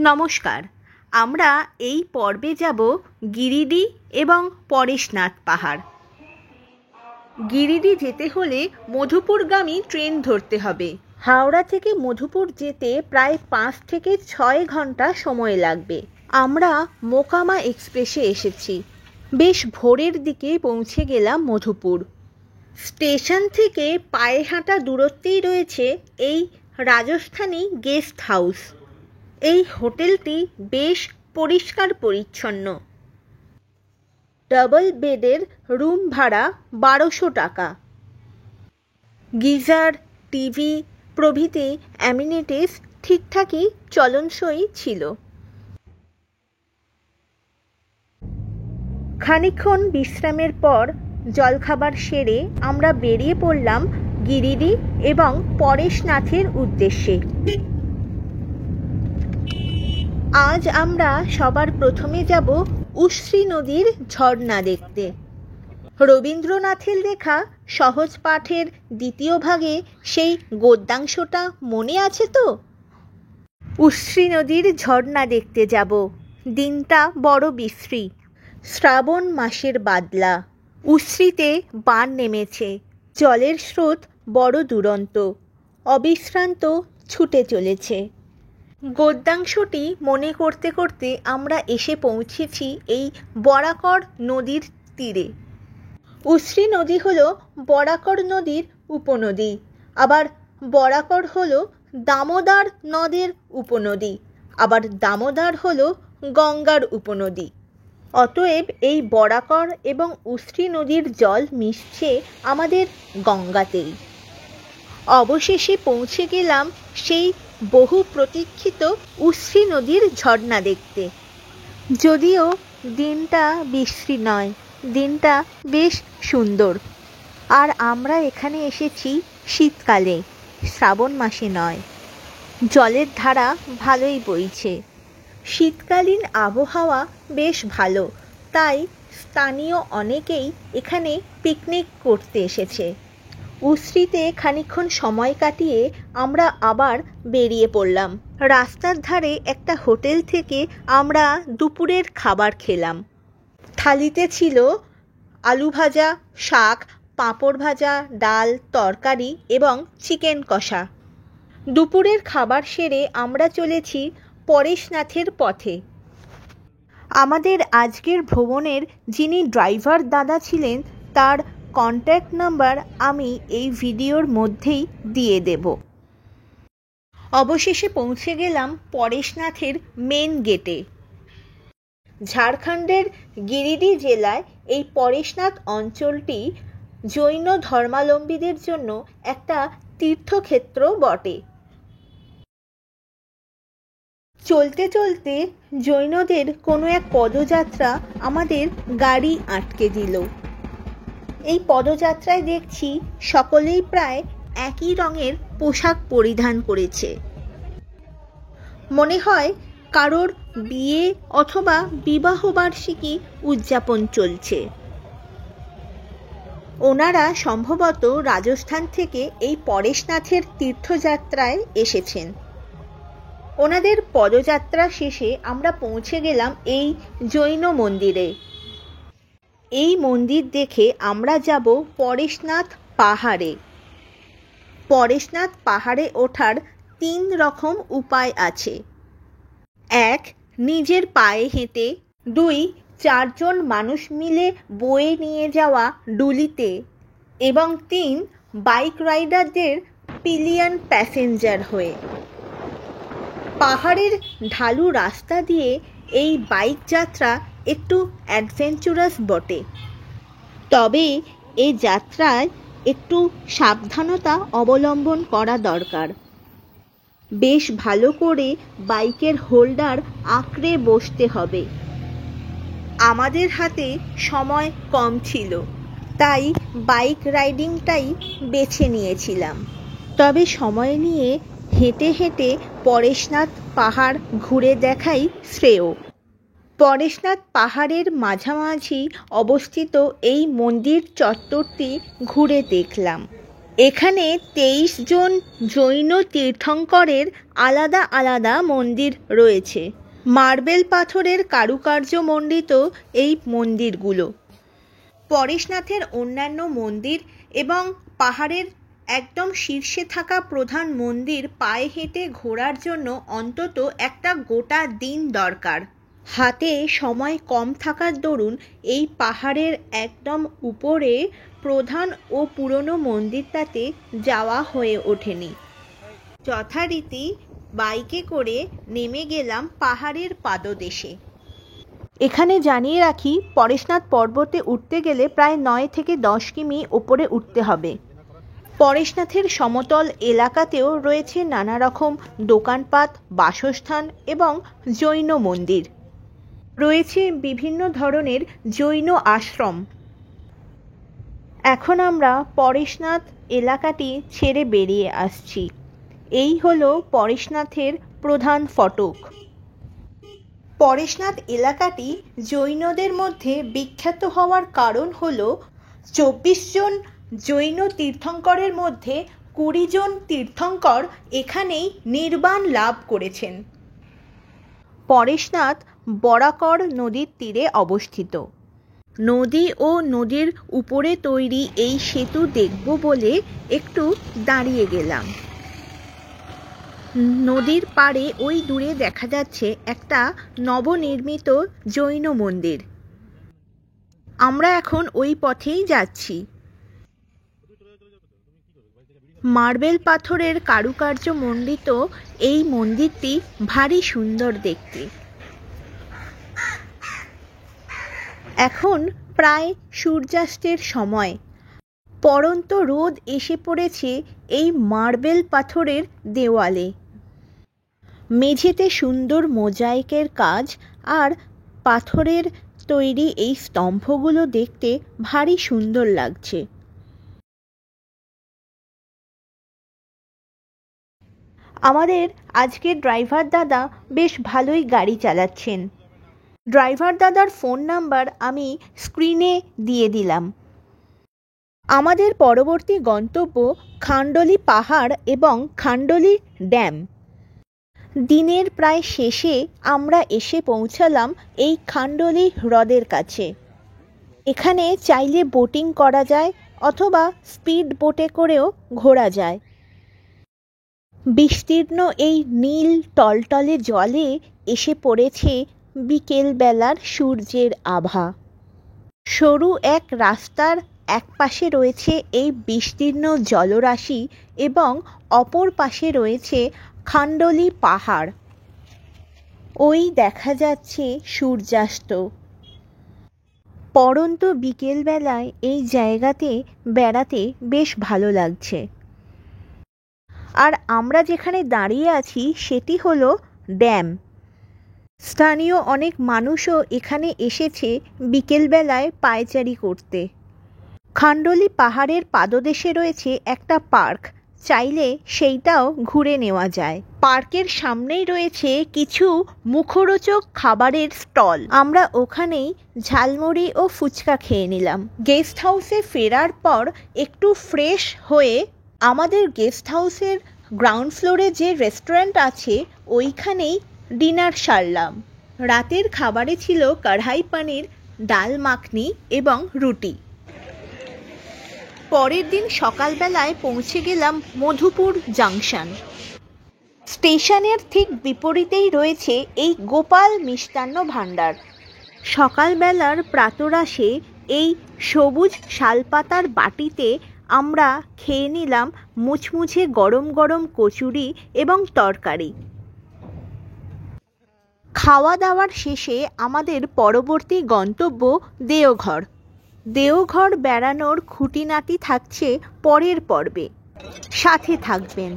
নমস্কার, আমরা এই পর্বে যাব গিরিডি এবং পরেশনাথ পাহাড়। গিরিডি যেতে হলে মধুপুরগামী ট্রেন ধরতে হবে। হাওড়া থেকে মধুপুর যেতে প্রায় 5 থেকে 6 ঘন্টা সময় লাগবে। আমরা মোকামা এক্সপ্রেসে এসেছি। বেশ ভোরের দিকে পৌঁছে গেলাম মধুপুর। স্টেশন থেকে পায়ে হাঁটা দূরত্বেই রয়েছে এই রাজস্থানী গেস্ট হাউস। এই হোটেলটি বেশ পরিষ্কার পরিচ্ছন্ন। ডাবল বেডের রুম ভাড়া 1200 টাকা। গিজার, টিভি প্রভৃতি অ্যামিনিটিস ঠিকঠাকই চলনসই ছিল। খানিকক্ষণ বিশ্রামের পর জলখাবার সেরে আমরা বেরিয়ে পড়লাম গিরিডি এবং পরেশনাথের উদ্দেশ্যে। আজ আমরা সবার প্রথমে যাব উশ্রী নদীর ঝর্ণা দেখতে। রবীন্দ্রনাথের লেখা সহজ পাঠের দ্বিতীয় ভাগে সেই গদ্যাংশটা মনে আছে তো? উশ্রী নদীর ঝর্ণা দেখতে যাব। দিনটা বড় বিশ্রী। শ্রাবণ মাসের বাদলা। উশ্রীতে বান নেমেছে। জলের স্রোত বড় দুরন্ত, অবিশ্রান্ত ছুটে চলেছে। গদ্যাংশটি মনে করতে করতে আমরা এসে পৌঁছেছি এই বরাকর নদীর তীরে। উশ্রী নদী হল বরাকর নদীর উপনদী, আবার বরাকর হল দামোদর নদের উপনদী, আবার দামোদর হল গঙ্গার উপনদী। অতএব এই বরাকর এবং উশ্রী নদীর জল মিশছে আমাদের গঙ্গাতেই। অবশেষে পৌঁছে গেলাম সেই বহু প্রতীক্ষিত উশ্রী নদীর ঝর্ণা দেখতে। যদিও দিনটা বিশ্রী নয়, দিনটা বেশ সুন্দর। আর আমরা এখানে এসেছি শীতকালে, শ্রাবণ মাসে নয়। জলের ধারা ভালোই বইছে। শীতকালীন আবহাওয়া বেশ ভালো, তাই স্থানীয় অনেকেই এখানে পিকনিক করতে এসেছে। উশ্রীতে খানিকক্ষণ সময় কাটিয়ে আমরা আবার বেরিয়ে পড়লাম। রাস্তার ধারে একটা হোটেল থেকে আমরা দুপুরের খাবার খেলাম। থালিতে ছিল আলু ভাজা, শাক, পাঁপড় ভাজা, ডাল, তরকারি এবং চিকেন কষা। দুপুরের খাবার সেরে আমরা চলেছি পরেশনাথের পথে। আমাদের আজকের ভ্রমণের যিনি ড্রাইভার দাদা ছিলেন তার কন্ট্যাক্ট নাম্বার আমি এই ভিডিওর মধ্যেই দিয়ে দেব। অবশেষে পৌঁছে গেলাম পরেশনাথের মেন গেটে। ঝাড়খণ্ডের গিরিডি জেলায় এই পরেশনাথ অঞ্চলটি জৈন ধর্মাবলম্বীদের জন্য একটা তীর্থক্ষেত্র বটে। চলতে চলতে জৈনদের কোনো এক পদযাত্রা আমাদের গাড়ি আটকে দিল। এই পদযাত্রায় দেখছি সকলেই প্রায় একই রঙের পোশাক পরিধান করেছে। মনে হয় কারোর বিয়ে অথবা বিবাহবার্ষিকী উদযাপন চলছে। ওনারা সম্ভবত রাজস্থান থেকে এই পরেশনাথের তীর্থযাত্রায় এসেছেন। ওনাদের পদযাত্রা শেষে আমরা পৌঁছে গেলাম এই জৈন মন্দিরে। এই মন্দির দেখে আমরা যাব পরেশনাথ পাহাড়ে। পরেশনাথ পাহাড়ে ওঠার 3 রকম উপায় আছে। 1, নিজের পায়ে হেঁটে। 2, 4 জন মানুষ মিলে বয়ে নিয়ে যাওয়া ডুলিতে। এবং 3, বাইক রাইডারদের পিলিয়ন প্যাসেঞ্জার হয়ে। পাহাড়ের ঢালু রাস্তা দিয়ে এই বাইক যাত্রা একটু অ্যাডভেঞ্চারাস বটে, তবে এই যাত্রায় একটু সাবধানতা অবলম্বন করা দরকার। বেশ ভালো করে বাইকের হোল্ডার আঁকড়ে বসতে হবে। আমাদের হাতে সময় কম ছিল, তাই বাইক রাইডিংটাই বেছে নিয়েছিলাম। তবে সময় নিয়ে হেঁটে হেঁটে পরেশনাথ পাহাড় ঘুরে দেখাই শ্রেয়। পরেশনাথ পাহাড়ের মাঝামাঝি অবস্থিত এই মন্দির চত্বরটি ঘুরে দেখলাম। এখানে 23 জন জৈন তীর্থঙ্করের আলাদা আলাদা মন্দির রয়েছে। মার্বেল পাথরের কারুকার্য মণ্ডিত এই মন্দিরগুলো। পরেশনাথের অন্যান্য মন্দির এবং পাহাড়ের একদম শীর্ষে থাকা প্রধান মন্দির পায়ে হেঁটে ঘোরার জন্য অন্তত একটা গোটা দিন দরকার। হাতে সময় কম থাকার দরুন এই পাহাড়ের একদম উপরে প্রধান ও পুরনো মন্দিরটাতে যাওয়া হয়ে ওঠেনি। যথারীতি বাইকে করে নেমে গেলাম পাহাড়ের পাদদেশে। এখানে জানিয়ে রাখি, পরেশনাথ পর্বতে উঠতে গেলে প্রায় 9 থেকে 10 কিমি ওপরে উঠতে হবে। পরেশনাথের সমতল এলাকাতেও রয়েছে নানা রকম দোকানপাট, বাসস্থান এবং জৈন মন্দির। রয়েছে বিভিন্ন ধরনের জৈন আশ্রম। এখন আমরা পরেশনাথ এলাকাটি ছেড়ে বেরিয়ে আসছি। এই হলো পরেশনাথের প্রধান ফটক। পরেশনাথ এলাকাটি জৈনদের মধ্যে বিখ্যাত হওয়ার কারণ হল 24 জন জৈন তীর্থঙ্করের মধ্যে 20 জন তীর্থঙ্কর এখানেই নির্বাণ লাভ করেছেন। পরেশনাথ বরাকর নদীর তীরে অবস্থিত। নদী ও নদীর উপরে তৈরি এই সেতু দেখব বলে একটু দাঁড়িয়ে গেলাম। নদীর পাড়ে ওই দূরে দেখা যাচ্ছে একটা নবনির্মিত জৈন মন্দির। আমরা এখন ওই পথেই যাচ্ছি। মার্বেল পাথরের কারুকার্য মণ্ডিত এই মন্দিরটি ভারী সুন্দর দেখতে। এখন প্রায় সূর্যাস্তের সময়। পড়ন্ত রোদ এসে পড়েছে এই মার্বেল পাথরের দেওয়ালে। মেঝেতে সুন্দর মোজাইকের কাজ আর পাথরের তৈরি এই স্তম্ভগুলো দেখতে ভারী সুন্দর লাগছে। আমাদের আজকের ড্রাইভার দাদা বেশ ভালোই গাড়ি চালাচ্ছেন। ড্রাইভার দাদার ফোন নাম্বার আমি স্ক্রিনে দিয়ে দিলাম। আমাদের পরবর্তী গন্তব্য খান্ডোলি পাহাড় এবং খান্ডোলি ড্যাম। দিনের প্রায় শেষে আমরা এসে পৌঁছালাম এই খান্ডোলি হ্রদের কাছে। এখানে চাইলে বোটিং করা যায় অথবা স্পিড বোটে করেও ঘোরা যায়। বিস্তীর্ণ এই নীল টলটলে জলে এসে পড়েছে বিকেলবেলার সূর্যের আভা। সরু এক রাস্তার এক পাশে রয়েছে এই বিস্তীর্ণ জলরাশি এবং অপর পাশে রয়েছে খান্ডোলি পাহাড়। ওই দেখা যাচ্ছে সূর্যাস্ত। পড়ন্ত বিকেলবেলায় এই জায়গাতে বেড়াতে বেশ ভালো লাগছে। আর আমরা যেখানে দাঁড়িয়ে আছি সেটি হলো ড্যাম। স্থানীয় অনেক মানুষও এখানে এসেছে বিকেলবেলায় পায়চারি করতে। খান্ডোলি পাহাড়ের পাদদেশে রয়েছে একটা পার্ক, চাইলে সেইটাও ঘুরে নেওয়া যায়। পার্কের সামনেই রয়েছে কিছু মুখরোচক খাবারের স্টল। আমরা ওখানেই ঝালমুড়ি ও ফুচকা খেয়ে নিলাম। গেস্ট হাউসে ফেরার পর একটু ফ্রেশ হয়ে আমাদের গেস্ট হাউসের গ্রাউন্ড ফ্লোরে যে রেস্টুরেন্ট আছে ওইখানেই ডিনার সারলাম। রাতের খাবারে ছিল কড়াই পনির, ডাল মাখনি এবং রুটি। পরের দিন সকালবেলায় পৌঁছে গেলাম মধুপুর জাংশন। স্টেশনের ঠিক বিপরীতেই রয়েছে এই গোপাল মিষ্টান্ন ভাণ্ডার। সকালবেলার প্রাতরাশে এই সবুজ শালপাতার বাটিতে আমরা খেয়ে নিলাম মুচমুচে গরম গরম কচুরি এবং তরকারি। খাওয়া দাওয়ার শেষে আমাদের পরবর্তী গন্তব্য দেওঘর। দেওঘর বেড়ানোর খুঁটিনাটি থাকছে পরের পর্বে। সাথে থাকবেন।